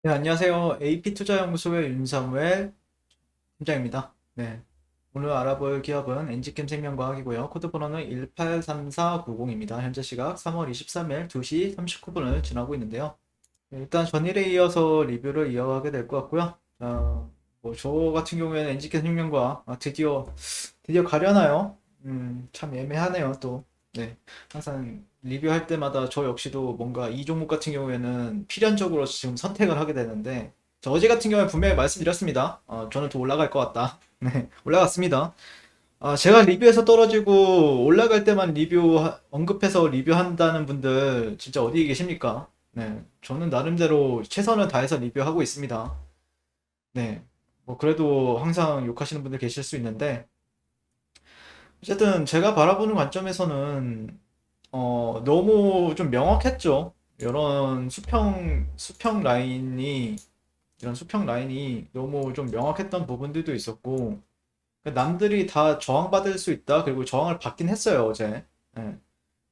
네, 안녕하세요. AP투자연구소의 윤사무엘 팀장입니다. 네, 오늘 알아볼 기업은 엔지캠 생명과학이고요. 코드 번호는 183490입니다. 현재 시각 3월 23일 2시 39분을 지나고 있는데요. 네, 일단 전일에 이어서 리뷰를 이어가게 될 것 같고요. 저 같은 경우에는 엔지캠 생명과학 드디어 가려나요? 참 애매하네요, 또. 네, 항상 리뷰할 때마다 저 역시도 뭔가 이 종목 같은 경우에는 필연적으로 지금 선택을 하게 되는데, 저 어제 같은 경우에 분명히 말씀드렸습니다. 저는 더 올라갈 것 같다. 네, 올라갔습니다. 제가 리뷰에서 떨어지고 올라갈 때만 언급해서 리뷰한다는 분들 진짜 어디 계십니까? 네, 저는 나름대로 최선을 다해서 리뷰하고 있습니다. 네, 뭐 그래도 항상 욕하시는 분들 계실 수 있는데, 어쨌든 제가 바라보는 관점에서는 너무 좀 명확했죠. 이런 수평 라인이 너무 좀 명확했던 부분들도 있었고, 남들이 다 저항받을 수 있다. 그리고 저항을 받긴 했어요, 어제. 예.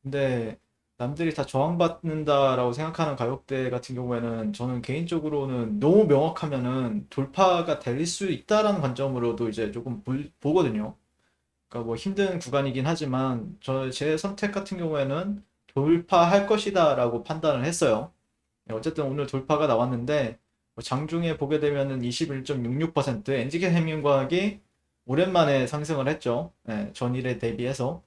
근데 남들이 다 저항받는다라고 생각하는 가격대 같은 경우에는 저는 개인적으로는 너무 명확하면은 돌파가 될 수 있다라는 관점으로도 이제 조금 보거든요. 그러니까 뭐 힘든 구간이긴 하지만 제 선택 같은 경우에는 돌파할 것이다라고 판단을 했어요. 어쨌든 오늘 돌파가 나왔는데 뭐 장중에 보게 되면은 21.66% 엔지켓 해밍과학이 오랜만에 상승을 했죠. 예, 전일에 대비해서.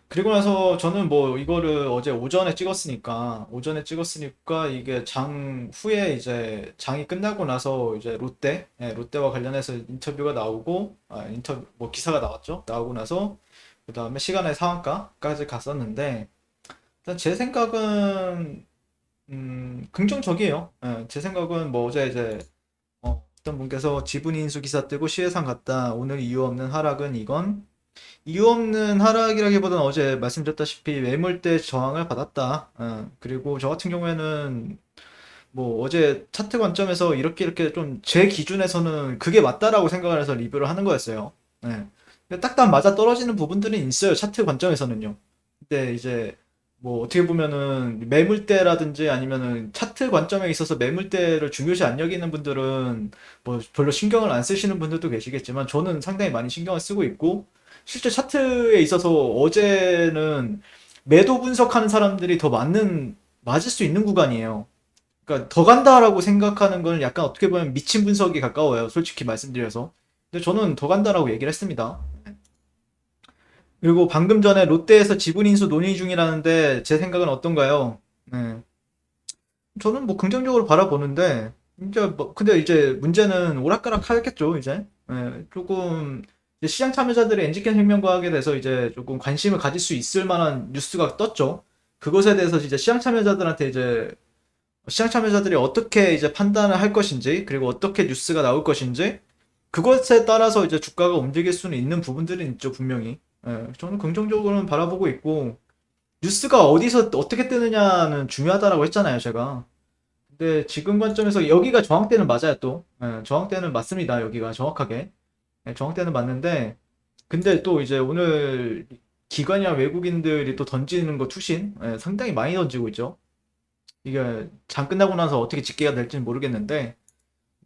그리고 나서 저는 뭐 이거를 어제 오전에 찍었으니까 이게 장 후에 이제 장이 끝나고 나서 이제 롯데와 관련해서 인터뷰가 나오고 인터뷰 뭐 기사가 나왔죠. 나오고 나서 그다음에 시간의 상한가까지 갔었는데 일단 제 생각은 긍정적이에요. 예, 제 생각은 뭐 어제 이제 어떤 분께서 지분 인수 기사 뜨고 시혜상 갔다 오늘 이유 없는 하락은 이유 없는 하락이라기보다는 어제 말씀드렸다시피 매물대 저항을 받았다. 그리고 저 같은 경우에는 뭐 어제 차트 관점에서 이렇게 좀 제 기준에서는 그게 맞다라고 생각을 해서 리뷰를 하는 거였어요. 예. 근데 딱딱 맞아 떨어지는 부분들은 있어요. 차트 관점에서는요. 근데 이제 뭐 어떻게 보면은 매물대라든지 아니면은 차트 관점에 있어서 매물대를 중요시 안 여기는 분들은 뭐 별로 신경을 안 쓰시는 분들도 계시겠지만 저는 상당히 많이 신경을 쓰고 있고 실제 차트에 있어서 어제는 매도 분석하는 사람들이 맞을 수 있는 구간이에요. 그러니까 더 간다라고 생각하는 건 약간 어떻게 보면 미친 분석이 가까워요. 솔직히 말씀드려서. 근데 저는 더 간다라고 얘기를 했습니다. 그리고 방금 전에 롯데에서 지분 인수 논의 중이라는데 제 생각은 어떤가요? 네. 저는 뭐 긍정적으로 바라보는데 이제 뭐 근데 이제 문제는 오락가락 하겠죠, 이제. 조금 이제 시장 참여자들의 엔지켄 생명과학에 대해서 이제 조금 관심을 가질 수 있을 만한 뉴스가 떴죠. 그것에 대해서 이제 시장 참여자들이 어떻게 이제 판단을 할 것인지, 그리고 어떻게 뉴스가 나올 것인지, 그것에 따라서 이제 주가가 움직일 수는 있는 부분들은 있죠, 분명히. 저는 긍정적으로는 바라보고 있고, 뉴스가 어디서 어떻게 뜨느냐는 중요하다라고 했잖아요, 제가. 근데 지금 관점에서 여기가 저항대는 맞아요, 또. 저항대는 맞습니다, 여기가 정확하게. 저항대는 맞는데, 근데 또 이제 오늘 기관이나 외국인들이 또 던지는 거 투신, 상당히 많이 던지고 있죠. 이게 장 끝나고 나서 어떻게 집계가 될지는 모르겠는데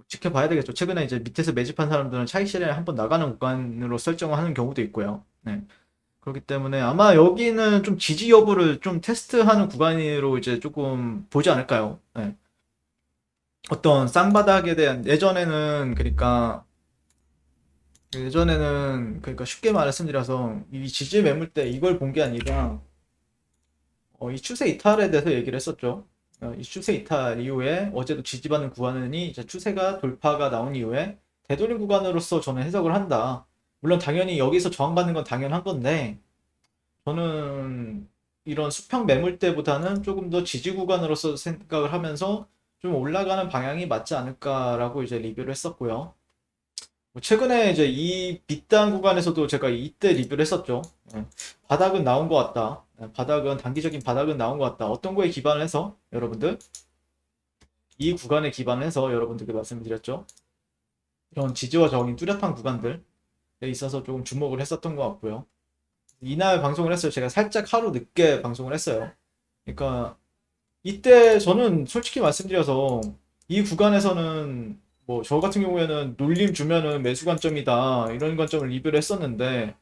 지켜봐야 되겠죠. 최근에 이제 밑에서 매집한 사람들은 차익 실현에 한번 나가는 구간으로 설정을 하는 경우도 있고요. 네. 그렇기 때문에 아마 여기는 좀 지지 여부를 좀 테스트하는 구간으로 이제 조금 보지 않을까요? 네. 어떤 쌍바닥에 대한 예전에는 쉽게 말씀드려서 이 지지 매물 때 이걸 본 게 아니라 이 추세 이탈에 대해서 얘기를 했었죠. 이 추세 이탈 이후에 어제도 지지받는 구간이 이제 추세가 돌파가 나온 이후에 되돌림 구간으로서 저는 해석을 한다. 물론 당연히 여기서 저항받는 건 당연한 건데 저는 이런 수평 매물대보다는 조금 더 지지 구간으로서 생각을 하면서 좀 올라가는 방향이 맞지 않을까라고 이제 리뷰를 했었고요. 뭐 최근에 이제 이 밑단 구간에서도 제가 이때 리뷰를 했었죠. 예. 바닥은 나온 것 같다. 단기적인 바닥은 나온 것 같다. 어떤 거에 기반을 해서 여러분들 이 구간에 기반을 해서 여러분들께 말씀드렸죠. 이런 지지와 저항이 뚜렷한 구간들에 있어서 조금 주목을 했었던 것 같고요. 이날 방송을 했어요. 제가 살짝 하루 늦게 방송을 했어요. 그러니까 이때 저는 솔직히 말씀드려서 이 구간에서는 뭐 저 같은 경우에는 놀림 주면은 매수 관점이다 이런 관점을 리뷰를 했었는데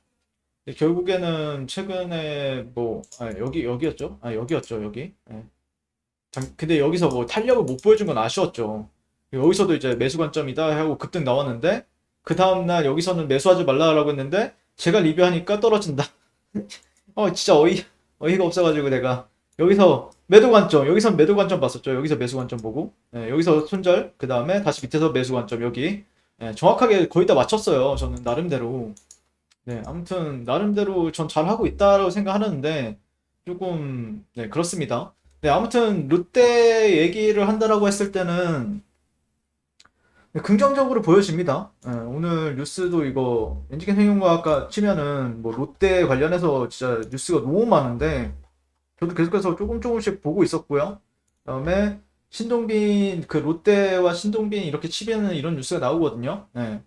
결국에는 최근에 뭐 여기였죠? 여기였죠 여기. 예. 근데 여기서 뭐 탄력을 못 보여준 건 아쉬웠죠. 여기서도 이제 매수 관점이다 하고 급등 나왔는데 그 다음날 여기서는 매수하지 말라고 했는데 제가 리뷰하니까 떨어진다. 진짜 어이가 없어가지고 내가 여기서 매도 관점, 여기서 매도 관점 봤었죠. 여기서 매수 관점 보고, 여기서 손절, 그 다음에 다시 밑에서 매수 관점 여기. 정확하게 거의 다 맞췄어요. 저는 나름대로. 네, 아무튼 나름대로 전 잘하고 있다고 생각하는데 조금 네, 그렇습니다. 네, 아무튼 롯데 얘기를 한다라고 했을 때는 긍정적으로 보여집니다. 오늘 뉴스도 이거 엔지кен 생명과학과 치면은 뭐 롯데 관련해서 진짜 뉴스가 너무 많은데 저도 계속해서 조금씩 보고 있었고요. 그다음에 신동빈 그 롯데와 신동빈 이렇게 치면은 이런 뉴스가 나오거든요. 네.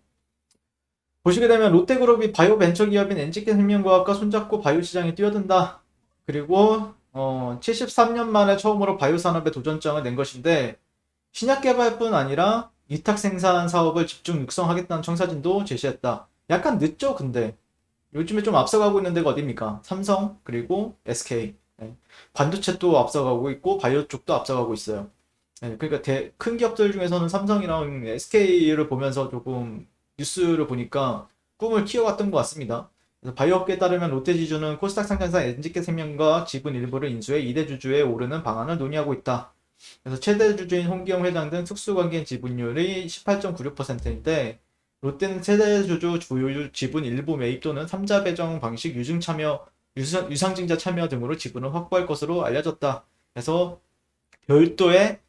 보시게 되면 롯데그룹이 바이오 벤처 기업인 엔지켄 생명과학과 손잡고 바이오 시장에 뛰어든다. 그리고 73년 만에 처음으로 바이오 산업에 도전장을 낸 것인데 신약 개발뿐 아니라 위탁 생산 사업을 집중 육성하겠다는 청사진도 제시했다. 약간 늦죠, 근데. 요즘에 좀 앞서가고 있는 데가 어딥니까? 삼성, 그리고 SK. 네. 반도체 도 앞서가고 있고, 바이오 쪽도 앞서가고 있어요. 네, 그러니까 큰 기업들 중에서는 삼성이랑 SK를 보면서 조금 뉴스를 보니까 꿈을 키워갔던 것 같습니다. 그래서 바이오업계에 따르면 롯데지주는 코스닥 상장사 엔지케 생명과 지분 일부를 인수해 2대 주주에 오르는 방안을 논의하고 있다. 그래서 최대 주주인 홍기영 회장 등 특수관계인 지분율이 18.96%인데 롯데는 최대 주주 주요 지분 일부 매입 또는 3자 배정 방식 유상증자 참여 등으로 지분을 확보할 것으로 알려졌다. 그래서 별도의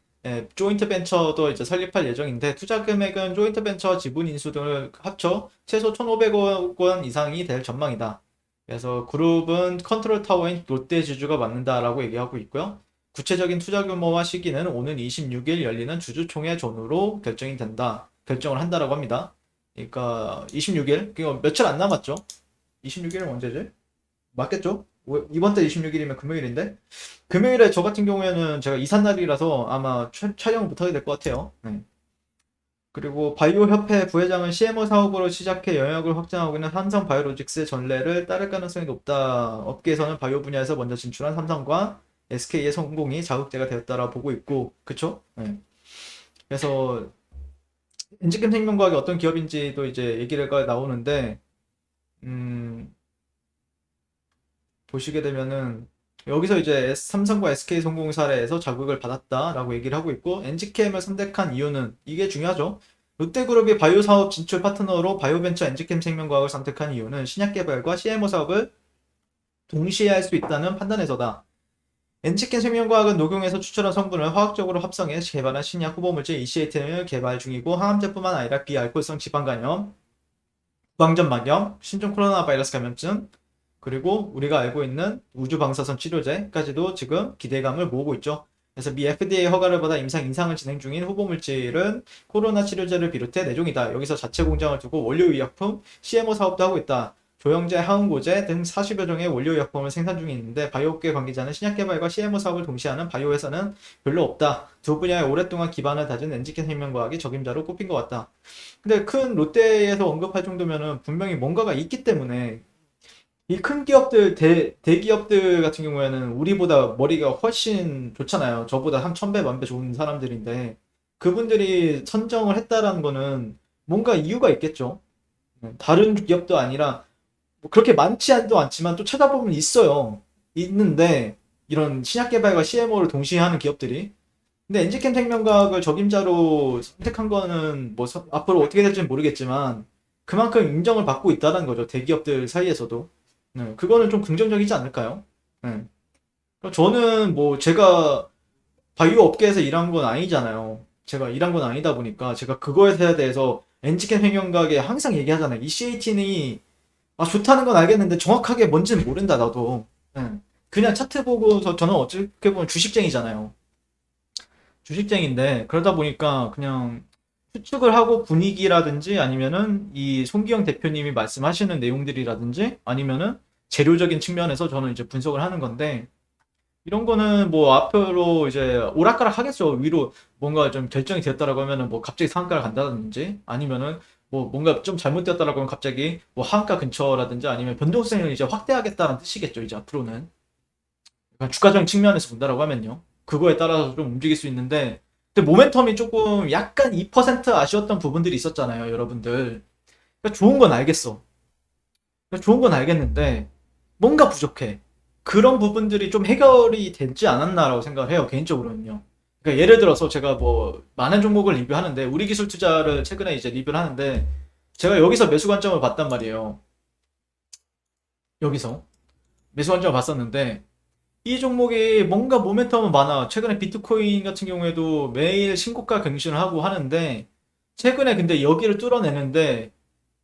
조인트 벤처도 이제 설립할 예정인데 투자 금액은 조인트 벤처 지분 인수 등을 합쳐 최소 1,500억 원 이상이 될 전망이다. 그래서 그룹은 컨트롤 타워인 롯데 지주가 맡는다라고 얘기하고 있고요. 구체적인 투자 규모와 시기는 오는 26일 열리는 주주총회 전후로 결정을 한다라고 합니다. 그러니까 26일, 그러니까 며칠 안 남았죠. 26일은 언제지? 맞겠죠? 이번 달 26일이면 금요일인데 금요일에 저 같은 경우에는 제가 이삿날이라서 아마 촬영을 못하게 될 것 같아요. 네. 그리고 바이오협회 부회장은 CMO 사업으로 시작해 영역을 확장하고 있는 삼성바이오로직스의 전례를 따를 가능성이 높다. 업계에서는 바이오 분야에서 먼저 진출한 삼성과 SK의 성공이 자극제가 되었다라 보고 있고, 그쵸? 네. 그래서 엔지캠 생명과학이 어떤 기업인지도 이제 얘기가 나오는데, 보시게 되면은 여기서 이제 삼성과 SK 성공 사례에서 자극을 받았다라고 얘기를 하고 있고 엔지캠을 선택한 이유는 이게 중요하죠. 롯데그룹이 바이오 사업 진출 파트너로 바이오벤처 엔지캠 생명과학을 선택한 이유는 신약 개발과 CMO 사업을 동시에 할 수 있다는 판단에서다. 엔지캠 생명과학은 녹용에서 추출한 성분을 화학적으로 합성해 개발한 신약 후보물질 ECAT를 개발 중이고 항암제뿐만 아니라 비알코올성 지방간염, 구강전막염, 신종 코로나 바이러스 감염증, 그리고 우리가 알고 있는 우주방사선 치료제까지도 지금 기대감을 모으고 있죠. 그래서 미 FDA 허가를 받아 임상을 진행 중인 후보물질은 코로나 치료제를 비롯해 4종이다. 여기서 자체 공장을 두고 원료의약품, CMO 사업도 하고 있다. 조영제, 항응고제 등 40여 종의 원료의약품을 생산 중에 있는데 바이오업계 관계자는 신약 개발과 CMO 사업을 동시에 하는 바이오 회사는 별로 없다. 두 분야에 오랫동안 기반을 다진 엔지케 생명과학이 적임자로 꼽힌 것 같다. 근데 큰 롯데에서 언급할 정도면은 분명히 뭔가가 있기 때문에 이 큰 기업들, 대기업들 같은 경우에는 우리보다 머리가 훨씬 좋잖아요. 저보다 한 1000배, 만배 좋은 사람들인데, 그분들이 선정을 했다라는 거는 뭔가 이유가 있겠죠. 다른 기업도 아니라, 뭐 그렇게 많지도 않지만 또 찾아보면 있어요. 있는데, 이런 신약 개발과 CMO를 동시에 하는 기업들이. 근데 엔지캠 생명과학을 적임자로 선택한 거는 뭐 앞으로 어떻게 될지는 모르겠지만, 그만큼 인정을 받고 있다는 거죠. 대기업들 사이에서도. 네, 그거는 좀 긍정적이지 않을까요? 네. 그러니까 저는 뭐 제가 바이오 업계에서 일한 건 아니잖아요. 제가 일한 건 아니다 보니까 제가 그거에 대해서 엔지캠 생명과학에 항상 얘기하잖아요. ECAT는 좋다는 건 알겠는데 정확하게 뭔지는 모른다 나도. 네. 그냥 차트 보고서 저는 어떻게 보면 주식쟁이잖아요. 주식쟁인데 그러다 보니까 그냥 추측을 하고 분위기라든지 아니면은 이 송기영 대표님이 말씀하시는 내용들이라든지 아니면은 재료적인 측면에서 저는 이제 분석을 하는 건데 이런 거는 뭐 앞으로 이제 오락가락 하겠죠. 위로 뭔가 좀 결정이 되었다라고 하면은 뭐 갑자기 상한가를 간다든지 아니면은 뭐 뭔가 좀 잘못되었다라고 하면 갑자기 뭐 하한가 근처라든지 아니면 변동성을 이제 확대하겠다는 뜻이겠죠. 이제 앞으로는. 그러니까 주가적인 측면에서 본다라고 하면요. 그거에 따라서 좀 움직일 수 있는데 근데 모멘텀이 조금 약간 2% 아쉬웠던 부분들이 있었잖아요, 여러분들. 그러니까 좋은 건 알겠어. 그러니까 좋은 건 알겠는데 뭔가 부족해. 그런 부분들이 좀 해결이 되지 않았나라고 생각을 해요, 개인적으로는요. 그러니까 예를 들어서 제가 뭐 많은 종목을 리뷰하는데 우리 기술 투자를 최근에 이제 리뷰를 하는데 제가 여기서 매수 관점을 봤단 말이에요. 여기서 매수 관점을 봤었는데 이 종목이 뭔가 모멘텀은 많아. 최근에 비트코인 같은 경우에도 매일 신고가 경신을 하고 하는데 최근에 근데 여기를 뚫어내는데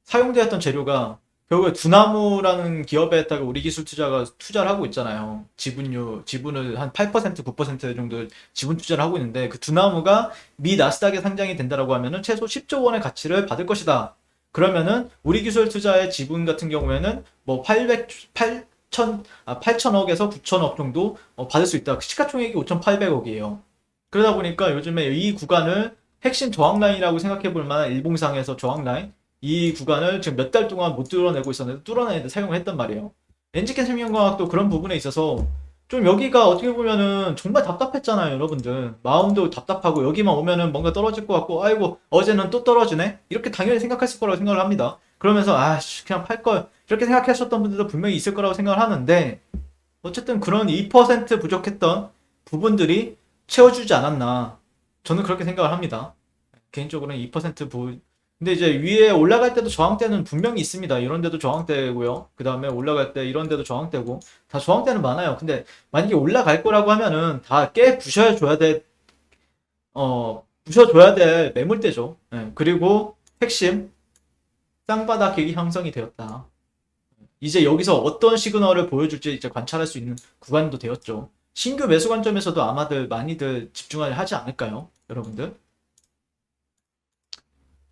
사용되었던 재료가 결국에 두나무라는 기업에다가 우리 기술 투자가 투자를 하고 있잖아요. 지분을 한 8%, 9% 정도 지분 투자를 하고 있는데 그 두나무가 미 나스닥에 상장이 된다라고 하면은 최소 10조 원의 가치를 받을 것이다. 그러면은 우리 기술 투자의 지분 같은 경우에는 뭐 8천억에서 9천억 정도 받을 수 있다. 시가총액이 5,800억이에요. 그러다 보니까 요즘에 이 구간을 핵심 저항 라인이라고 생각해 볼 만한 일봉상에서 저항 라인 이 구간을 지금 몇 달 동안 못 뚫어내고 있었는데 뚫어내는데 사용을 했단 말이에요. 엔지캔 생명과학도 그런 부분에 있어서 좀 여기가 어떻게 보면은 정말 답답했잖아요, 여러분들. 마음도 답답하고 여기만 오면은 뭔가 떨어질 것 같고, 아이고 어제는 또 떨어지네. 이렇게 당연히 생각했을 거라고 생각을 합니다. 그러면서 아씨 그냥 팔 걸 이렇게 생각하셨던 분들도 분명히 있을 거라고 생각을 하는데 어쨌든 그런 2% 부족했던 부분들이 채워주지 않았나. 저는 그렇게 생각을 합니다. 개인적으로는 2% 근데 이제 위에 올라갈 때도 저항대는 분명히 있습니다. 이런 데도 저항대고요. 그 다음에 올라갈 때 이런 데도 저항대고. 다 저항대는 많아요. 근데 만약에 올라갈 거라고 하면은 다 깨 부셔줘야 돼. 부셔줘야 될 매물대죠. 예, 그리고 핵심, 쌍바닥 계기 형성이 되었다. 이제 여기서 어떤 시그널을 보여줄지 이제 관찰할 수 있는 구간도 되었죠. 신규 매수 관점에서도 아마들 많이들 집중을 하지 않을까요? 여러분들?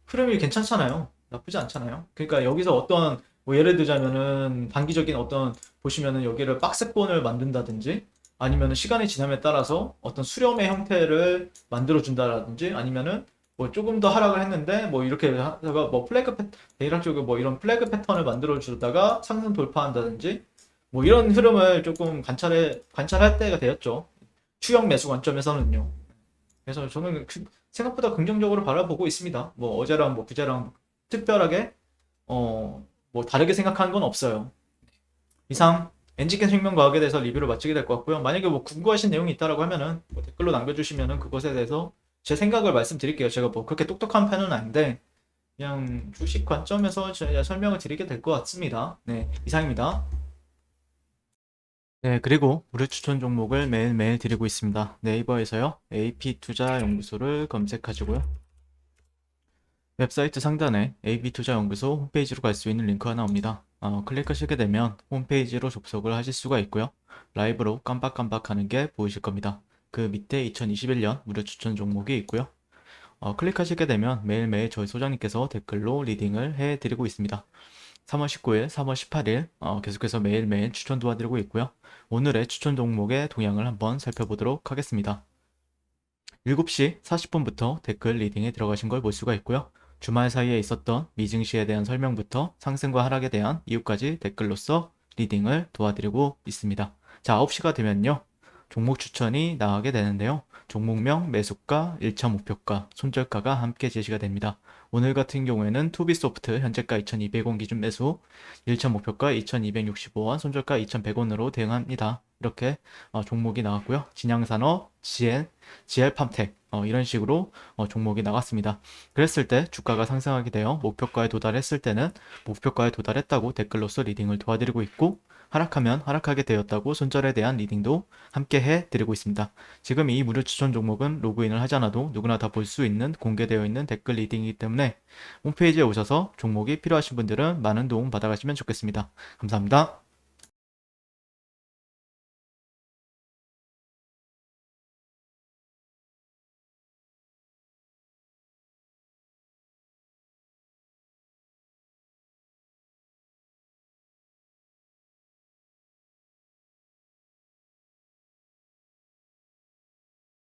흐름이 괜찮잖아요. 나쁘지 않잖아요. 그러니까 여기서 어떤 뭐 예를 들자면은 단기적인 어떤 보시면은 여기를 박스권을 만든다든지 아니면은 시간이 지남에 따라서 어떤 수렴의 형태를 만들어 준다라든지 아니면은 뭐 조금 더 하락을 했는데 뭐 이렇게 하다가 뭐 대략적으로 뭐 이런 플래그 패턴을 만들어 주다가 상승 돌파한다든지 뭐 이런 흐름을 조금 관찰할 때가 되었죠. 추격 매수 관점에서는요. 그래서 저는 생각보다 긍정적으로 바라보고 있습니다. 뭐 어제랑 뭐 그제랑 특별하게 뭐 다르게 생각하는 건 없어요. 이상 엔지캔 생명과학에 대해서 리뷰를 마치게 될 것 같고요. 만약에 뭐 궁금하신 내용이 있다라고 하면은 뭐 댓글로 남겨주시면은 그것에 대해서 제 생각을 말씀드릴게요. 제가 뭐 그렇게 똑똑한 편은 아닌데 그냥 주식 관점에서 제가 설명을 드리게 될 것 같습니다. 네, 이상입니다. 네, 그리고 무료 추천 종목을 매일매일 드리고 있습니다. 네이버에서요, AP투자연구소를 검색하시고요. 웹사이트 상단에 AP투자연구소 홈페이지로 갈 수 있는 링크 하나 옵니다. 클릭하시게 되면 홈페이지로 접속을 하실 수가 있고요. 라이브로 깜빡깜빡 하는 게 보이실 겁니다. 그 밑에 2021년 무료 추천 종목이 있고요. 클릭하시게 되면 매일매일 저희 소장님께서 댓글로 리딩을 해드리고 있습니다. 3월 19일, 3월 18일 계속해서 매일매일 추천 도와드리고 있고요. 오늘의 추천 종목의 동향을 한번 살펴보도록 하겠습니다. 7시 40분부터 댓글 리딩에 들어가신 걸 볼 수가 있고요. 주말 사이에 있었던 미증시에 대한 설명부터 상승과 하락에 대한 이유까지 댓글로서 리딩을 도와드리고 있습니다. 자, 9시가 되면요. 종목 추천이 나가게 되는데요. 종목명, 매수가, 1차 목표가, 손절가가 함께 제시가 됩니다. 오늘 같은 경우에는 투비소프트 현재가 2200원 기준 매수, 1차 목표가 2265원, 손절가 2100원으로 대응합니다. 이렇게 종목이 나왔고요. 진양산업, GL팜텍 이런 식으로 종목이 나갔습니다. 그랬을 때 주가가 상승하게 되어 목표가에 도달했을 때는 목표가에 도달했다고 댓글로서 리딩을 도와드리고 있고 하락하면 하락하게 되었다고 손절에 대한 리딩도 함께 해드리고 있습니다. 지금 이 무료 추천 종목은 로그인을 하지 않아도 누구나 다 볼 수 있는 공개되어 있는 댓글 리딩이기 때문에 홈페이지에 오셔서 종목이 필요하신 분들은 많은 도움 받아가시면 좋겠습니다. 감사합니다.